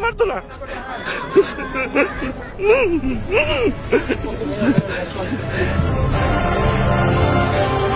মারতো না।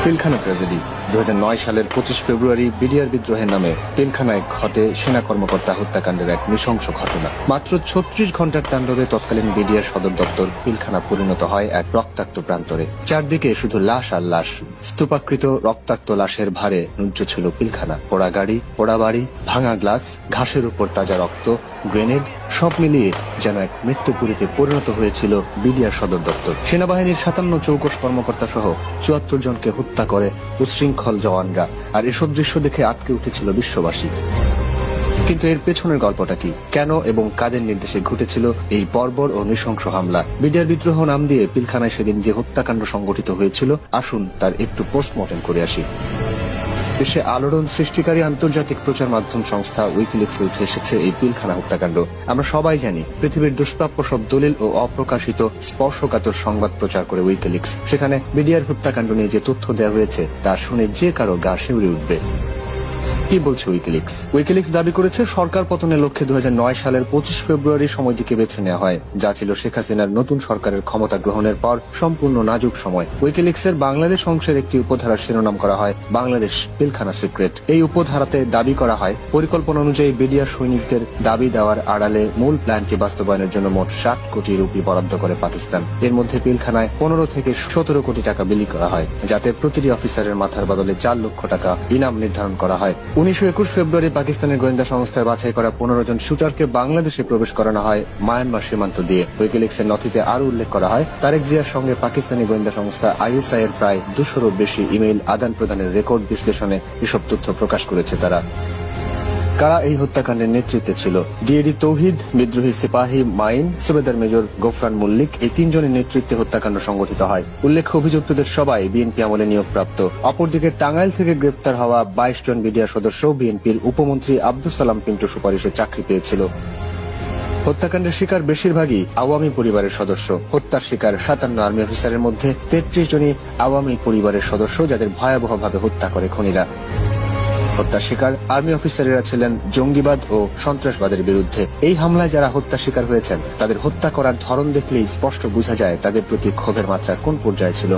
পিলখানা ট্র্যাজেডি 2009 সালের 25 ফেব্রুয়ারি বিডিআর বিদ্রোহের নামে পিলখানায় ঘটে সেনা কর্মকর্তা হত্যাকাণ্ডের এক নৃশংস ঘটনা। মাত্র 36 ঘন্টার তাণ্ডবে তৎকালীন বিডিআর সদর দপ্তর পিলখানা পরিণত হয় এক রক্তাক্ত প্রান্তরে। চারদিকে শুধু লাশ আর লাশ, স্তূপাকৃত রক্তাক্ত লাশের ভারে নুজ্জ ছিল পিলখানা। পোড়া গাড়ি, পোড়া বাড়ি, ভাঙা গ্লাস, ঘাসের উপর তাজা রক্ত, গ্রেনেড, সব মিলিয়ে যেন এক মৃত্যুপুরীতে পরিণত হয়েছিল বিডিআর সদর দপ্তর। সেনাবাহিনীর 57 চৌকস কর্মকর্তা সহ 74 জনকে হত্যা করে উচ্ছৃঙ্খল জওয়ানরা। আর এসব দৃশ্য দেখে আঁতকে উঠেছিল বিশ্ববাসী। কিন্তু এর পেছনের গল্পটা কি? কেন এবং কাদের নির্দেশে ঘটেছিল এই বর্বর ও নৃশংস হামলা? বিডিআর বিদ্রোহ নাম দিয়ে পিলখানায় সেদিন যে হত্যাকাণ্ড সংঘটিত হয়েছিল, আসুন তার একটু পোস্টমর্টেম করে আসি। দেশে আলোড়ন সৃষ্টিকারী আন্তর্জাতিক প্রচার মাধ্যম সংস্থা উইকিলিক্সে উঠে এসেছে এই পিলখানা হত্যাকাণ্ড। আমরা সবাই জানি পৃথিবীর দুষ্প্রাপ্য সব দলিল ও অপ্রকাশিত স্পর্শকাতর সংবাদ প্রচার করে উইকিলিক্স। সেখানে বিডিআর হত্যাকাণ্ড নিয়ে যে তথ্য দেওয়া হয়েছে তা শুনে যে কারো গা শিউরে উঠবে। কি বলছে উইকিলিক্স? উইকিলিক্স দাবি করেছে সরকার পতনের লক্ষ্যে 2009 সালের 25 ফেব্রুয়ারি সময়টিকে বেছে নেওয়া হয়, যা ছিল শেখ হাসিনার নতুন সরকারের ক্ষমতা গ্রহণের পর সম্পূর্ণ নাজুক সময়। উইকিলিক্সের বাংলাদেশ অংশের একটি উপধারার শিরোনাম করা হয় বাংলাদেশ পিলখানা সিক্রেট। এই উপধারাতে দাবি করা হয় পরিকল্পনা অনুযায়ী বিডিআর সৈনিকদের দাবি দেওয়ার আড়ালে মূল প্ল্যানটি বাস্তবায়নের জন্য মোট 60 কোটি রুপি বরাদ্দ করে পাকিস্তান। এর মধ্যে পিলখানায় 15 থেকে 17 কোটি টাকা বিলি করা হয়, যাতে প্রতিটি অফিসারের মাথার বদলে 4 লক্ষ টাকা ইনাম নির্ধারণ করা হয়। 1921 ফেব্রুয়ারি পাকিস্তানের গোয়েন্দা সংস্থার বাছাই করা 15 জন শুটারকে বাংলাদেশে প্রবেশ করানো হয় মায়ানমার সীমান্ত দিয়ে। উইকিলিক্সের নথিতে আরো উল্লেখ করা হয় তারেক জিয়ার সঙ্গে পাকিস্তানি গোয়েন্দা সংস্থা আইএসআই এর প্রায় 200-র বেশি ইমেইল আদান প্রদানের রেকর্ড বিশ্লেষণে এসব তথ্য প্রকাশ করেছে তারা। কারা এই হত্যাকাণ্ডের নেতৃত্বে ছিল? ডিএডি তৌহিদ, বিদ্রোহী সিপাহী মাইন, সুবেদার মেজর গোফরান মল্লিক, এই 3 জনের নেতৃত্বে হত্যাকাণ্ড সংঘটিত হয়। উল্লেখ্য অভিযুক্তদের সবাই বিএনপি আমলে নিয়োগপ্রাপ্ত। অপরদিকে টাঙ্গাইল থেকে গ্রেপ্তার হওয়া 22 জন বিডিআর সদস্য বিএনপির উপমন্ত্রী আব্দুস সালাম পিন্টু সুপারিশে চাকরি পেয়েছিল। হত্যাকাণ্ডের শিকার বেশিরভাগই আওয়ামী পরিবারের সদস্য। হত্যার শিকার 57 আর্মি অফিসারের মধ্যে 33 জনই আওয়ামী পরিবারের সদস্য, যাদের ভয়াবহভাবে হত্যা করে খুনিরা। হত্যার শিকার আর্মি অফিসারেরা ছিলেন জঙ্গিবাদ ও সন্ত্রাসবাদের বিরুদ্ধে। এই হামলায় যারা হত্যা শিকার হয়েছেন তাদের হত্যা করার ধরন দেখলেই স্পষ্ট বোঝা যায় তাদের প্রতি ক্ষোভের মাত্রা কোন পর্যায়ে ছিল।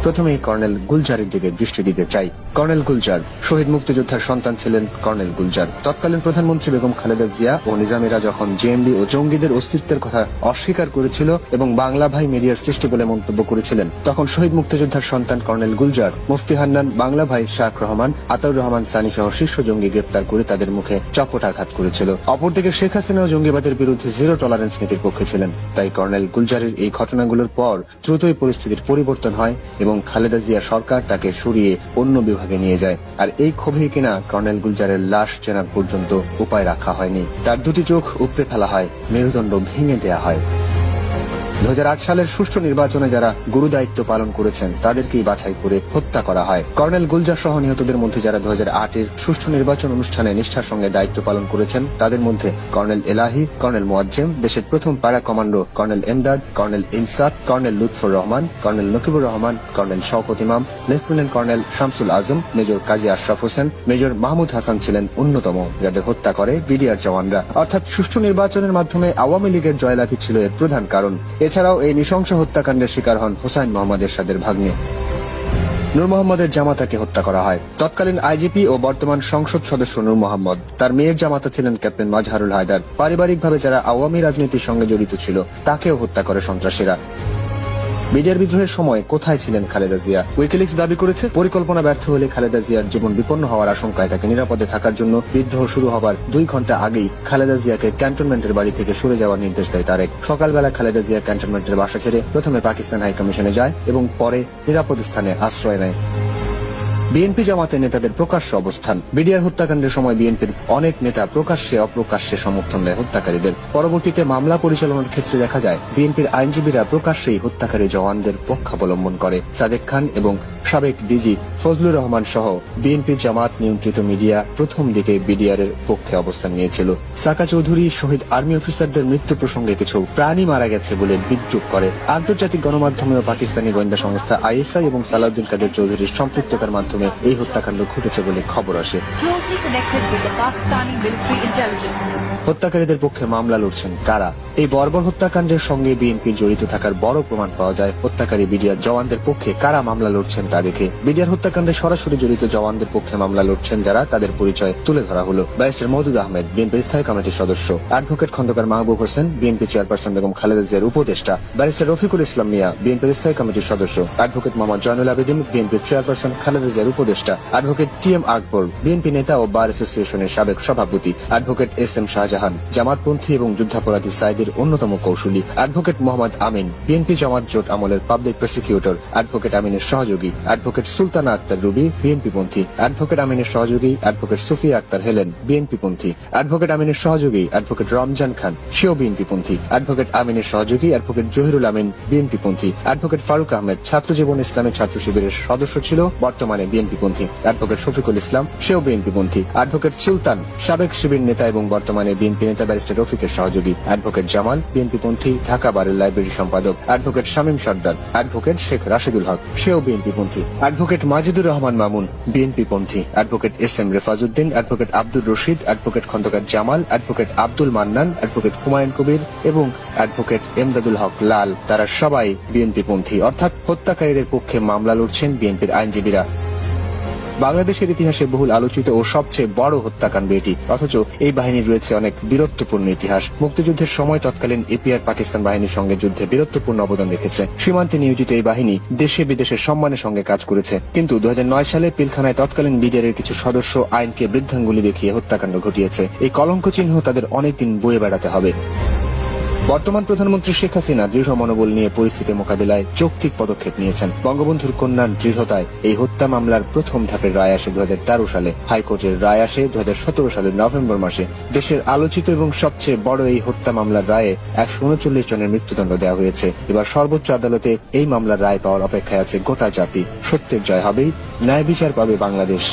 প্রথমেই কর্নেল গুলজারের দিকে দৃষ্টি দিতে চাই। কর্নেল গুলজার শহীদ মুক্তিযোদ্ধার সন্তান ছিলেন। কর্নেল গুলজার তৎকালীন প্রধানমন্ত্রী বেগম খালেদা জিয়া ও নিজামীরা যখন জেএমবি ও জঙ্গিদের অস্তিত্বের কথা অস্বীকার করেছিল এবং বাংলা ভাই মিডিয়ার সৃষ্টি বলে মন্তব্য করেছিলেন, তখন শহীদ মুক্তিযোদ্ধার সন্তান কর্নেল গুলজার, মুফতি হান্নান, বাংলা ভাই শাহ রহমান, আতাউর রহমান সানি সহ শীর্ষ জঙ্গি গ্রেপ্তার করে তাদের মুখে চপটাঘাত করেছিল। অপরদিকে শেখ হাসিনা ও জঙ্গিবাদের বিরুদ্ধে জিরো টলারেন্স নীতির পক্ষে ছিলেন। তাই কর্নেল গুলজারের এই ঘটনাগুলোর পর দ্রুতই পরিস্থিতির পরিবর্তন হয় এবং খালেদা জিয়া সরকার তাকে সরিয়ে অন্য বিভাগে নিয়ে যায়। আর এই ক্ষোভেই কিনা কর্নেল গুলজারের লাশ চেনার পর্যন্ত উপায় রাখা হয়নি। তার 2টি চোখ উপড়ে ফেলা হয়, মেরুদণ্ড ভেঙে দেয়া হয়। 2008 সালের সুষ্ঠু নির্বাচনে যারা গুরু দায়িত্ব পালন করেছেন তাদেরকেই বাছাই করে হত্যা করা হয়। কর্নেল গুলজার সহ নিহতদের মধ্যে যারা 2008-এর সুষ্ঠু নির্বাচন অনুষ্ঠানে নিষ্ঠার সঙ্গে দায়িত্ব পালন করেছেন তাদের মধ্যে কর্নেল এলাহি, কর্নেল মোয়াজ্জেম, দেশের প্রথম para commando colonel Emdad, colonel Insat, colonel Lutfur Rahman, colonel Nakibur Rahman, colonel Shawkat Imam, lieutenant colonel Shamsul Azam, major Kazi Ashraf Hossain, major Mahmud Hasan ছিলেন অন্যতম, যাদের হত্যা করে বিডিআর জওয়ানরা। অর্থাৎ সুষ্ঠু নির্বাচনের মাধ্যমে আওয়ামী লীগের জয়লাভই ছিল এর প্রধান কারণ। এছাড়াও এই নৃশংস হত্যাকাণ্ডের শিকার হন হুসাইন মোহাম্মদ এরশাদের ভাগ্নে নূর মোহাম্মদের জামাতাকে হত্যা করা হয়। তৎকালীন আইজিপি ও বর্তমান সংসদ সদস্য নূর মোহাম্মদ, তার মেয়ের জামাতা ছিলেন ক্যাপ্টেন মাজহারুল হায়দার। পারিবারিকভাবে যারা আওয়ামী রাজনীতির সঙ্গে জড়িত ছিল তাকেও হত্যা করে সন্ত্রাসীরা। বিডিআর বিদ্রোহের সময় কোথায় ছিলেন খালেদা জিয়া? উইকিলিক্স দাবি করেছে পরিকল্পনা ব্যর্থ হলে খালেদা জিয়ার জীবন বিপন্ন হওয়ার আশঙ্কায় তাকে নিরাপদে থাকার জন্য বিদ্রোহ শুরু হবার 2 ঘন্টা আগেই খালেদা জিয়াকে ক্যান্টনমেন্টের বাড়ি থেকে সরে যাওয়ার নির্দেশ দেয় তারেক। সকালবেলা খালেদা জিয়া ক্যান্টনমেন্টের বাসা ছেড়ে প্রথমে পাকিস্তান হাইকমিশনে যায় এবং পরে নিরাপদ স্থানে আশ্রয় নেয়। বিএনপি জামাতের নেতাদের প্রকাশ্য অবস্থান। বিডিআর হত্যাকাণ্ডের সময় বিএনপির অনেক নেতা প্রকাশ্যে অপ্রকাশ্যে সমর্থন দেয় হত্যাকারীদের। পরবর্তীতে মামলা পরিচালনার ক্ষেত্রে দেখা যায় বিএনপির আইনজীবীরা প্রকাশ্যেই হত্যাকারী জওয়ানদের পক্ষাবলম্বন করে। সাদেক খান এবং সাবেক ডিজি ফজলুর রহমান সহ বিএনপি জামাত নিয়ন্ত্রিত মিডিয়া প্রথম দিকে বিডিআর এর পক্ষে অবস্থান নিয়েছিল। সাকা চৌধুরী শহীদ আর্মি অফিসারদের মৃত্যু প্রসঙ্গে কিছু প্রাণী মারা গেছে বলে বিদ্রুপ করে। আন্তর্জাতিক গণমাধ্যমে ও পাকিস্তানি গোয়েন্দা সংস্থা আইএসআই এবং সালাউদ্দিন কাদের চৌধুরীর সম্পৃক্ততার মাধ্যমে এই হত্যাকাণ্ড ঘটেছে বলে খবর আসে। হত্যাকারীদের পক্ষে মামলা লড়ছেন কারা? এই বর্বর হত্যাকাণ্ডের সঙ্গে বিএনপি জড়িত থাকার বড় প্রমাণ পাওয়া যায় হত্যাকারী বিডিআর জওয়ানদের পক্ষে কারা মামলা লড়ছেন তা দেখে। বিডিআর হত্যাকাণ্ডে সরাসরি জড়িত জওয়ানদের পক্ষে মামলা লড়ছেন যারা, তাদের পরিচয় তুলে ধরা হলো। ব্যারিস্টার মওদুদ আহমেদ, বিএনপির স্থায়ী কমিটির সদস্য; advocate Khandakar Mahbub Hossain, BNP chairperson Begum Khaleda জিয়ার উপদেষ্টা; ব্যারিস্টার রফিকুল ইসলাম মিয়া, বিএনপির স্থায়ী কমিটির সদস্য; অ্যাডভোকেট মোহাম্মদ জয়নুল আবেদিন, বিএনপির চেয়ারপারসন খালেদা জিয়ার উপদেষ্টা; অ্যাডভোকেট টিএম আকবর, বিএনপি নেতা ও বার অ্যাসোসিয়েশনের সাবেক সভাপতি; অ্যাডভোকেট এসএম শাহজাহান, জামাতপন্থী এবং যুদ্ধাপরাধী সাইদের অন্যতম কৌশলী; অ্যাডভোকেট মোহাম্মদ আমিন, বিএনপি জামাত জোট আমলের পাবলিক প্রসিকিউটর; অ্যাডভোকেট আমিনের সহযোগী অ্যাডভোকেট সুলতানা আক্তার রুবি, বিএনপিপন্থী; অ্যাডভোকেট আমিনের সহযোগী অ্যাডভোকেট সুফিয়া আক্তার হেলেন, বিএনপিপন্থী; অ্যাডভোকেট আমিনের সহযোগী অ্যাডভোকেট রমজান খান, সেও বিএনপিপন্থী; অ্যাডভোকেট আমিনের সহযোগী অ্যাডভোকেট জহিরুল আমিন, বিএনপিপন্থী; অ্যাডভোকেট ফারুক আহমেদ, ছাত্র জীবন ইসলামের ছাত্র শিবিরের সদস্য ছিল, বর্তমানে বিএনপিপন্থী; অ্যাডভোকেট শফিকুল ইসলাম, সেও বিএনপিপন্থী; অ্যাডভোকেট সুলতান, সাবেক শিবির নেতা এবং বর্তমানে বিএনপি নেতা ব্যারিস্টার রফিকের সহযোগী; অ্যাডভোকেট জামাল, বিএনপিপন্থী, ঢাকা বারের লাইব্রেরি সম্পাদক; অ্যাডভোকেট শামীম সর্দার; অ্যাডভোকেট শেখ রাশেদুল হক, সেও বিএনপিপন্থী; অ্যাডভোকেট মাজিদুর রহমান মামুন, বিএনপিপন্থী; advocate S M Refazuddin, advocate Abdur Rashid, advocate Khandaker Jamal, advocate Abdul Mannan, advocate Humayun Kabir এবং অ্যাডভোকেট এমদাদুল হক লাল, তারা সবাই বিএনপিপন্থী। অর্থাৎ হত্যাকারীদের পক্ষে মামলা লড়ছেন বিএনপির আইনজীবীরা। বাংলাদেশের ইতিহাসে বহুল আলোচিত ও সবচেয়ে বড় হত্যাকাণ্ড এটি, অথচ এই বাহিনীর রয়েছে অনেক বীরত্বপূর্ণ ইতিহাস। মুক্তিযুদ্ধের সময় তৎকালীন এপিআর পাকিস্তান বাহিনীর সঙ্গে যুদ্ধে বীরত্বপূর্ণ অবদান রেখেছে। সীমান্তে নিয়োজিত এই বাহিনী দেশে বিদেশে সম্মানের সঙ্গে কাজ করেছে। কিন্তু 2009 সালে পিলখানায় তৎকালীন বিডিআর এর কিছু সদস্য আইনকে বৃদ্ধাঙ্গুলি দেখিয়ে হত্যাকাণ্ড ঘটিয়েছে। এই কলঙ্ক চিহ্ন তাদের অনেকদিন বয়ে বেড়াতে হবে। বর্তমান প্রধানমন্ত্রী শেখ হাসিনা দৃঢ় মনোবল নিয়ে পরিস্থিতি মোকাবিলায় যৌক্তিক পদক্ষেপ নিয়েছেন। বঙ্গবন্ধুর কন্যার দৃঢ়তায় এই হত্যা মামলার প্রথম ধাপের রায় আসে 2013 সালে। হাইকোর্টের রায় আসে 2017 সালের নভেম্বর মাসে। দেশের আলোচিত এবং সবচেয়ে বড় এই হত্যা মামলার রায়ে 139 জনের মৃত্যুদণ্ড দেওয়া হয়েছে। এবার সর্বোচ্চ আদালতে এই মামলার রায় পাওয়ার অপেক্ষায় আছে গোটা জাতি। সত্যের জয় হবেই, ন্যায় বিচার পাবে বাংলাদেশ।